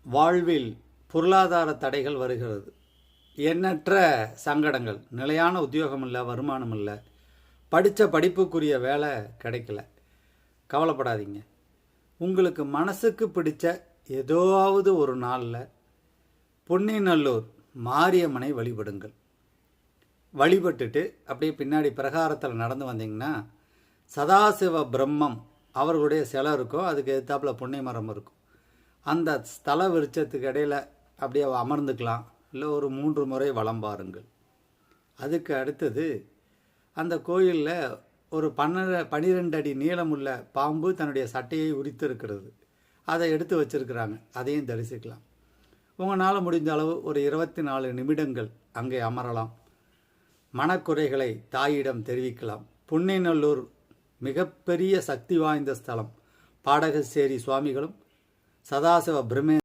வாழ்வில் பொருளாதார தடைகள் வருகிறது. எண்ணற்ற சங்கடங்கள். நிலையான உத்தியோகம் இல்லை, வருமானம் இல்லை, படித்த படிப்புக்குரிய வேலை கிடைக்கல. கவலைப்படாதீங்க. உங்களுக்கு மனசுக்கு பிடிச்ச ஏதாவது ஒரு நாளில் பொன்னிநல்லூர் மாரியம்மனை வழிபடுங்கள். வழிபட்டுட்டு அப்படியே பின்னாடி பிரகாரத்தில் நடந்து வந்தீங்கன்னா சதாசிவ பிரம்மம் அவர்களுடைய சிலை இருக்கும். அதுக்கு எதிர்த்தாப்பில் புன்னை மரம் இருக்கும். அந்த ஸ்தல விருட்சத்துக்கு இடையில் அப்படியே அமர்ந்துக்கலாம். இல்லை ஒரு 3 முறை வலம் பாருங்கள். அதுக்கு அடுத்தது அந்த கோயிலில் ஒரு 12 அடி நீளமுள்ள பாம்பு தன்னுடைய சட்டையை உரித்து இருக்கிறது. அதை எடுத்து வச்சிருக்கிறாங்க. அதையும் தரிசிக்கலாம். உங்களால் முடிந்த அளவு ஒரு 24 நிமிடங்கள் அங்கே அமரலாம். மனக்குறைகளை தாயிடம் தெரிவிக்கலாம். பொன்னிநல்லூர் மிகப்பெரிய சக்தி வாய்ந்த ஸ்தலம். பாடகசேரி சுவாமிகளும் சதாசிவ பிரம்மே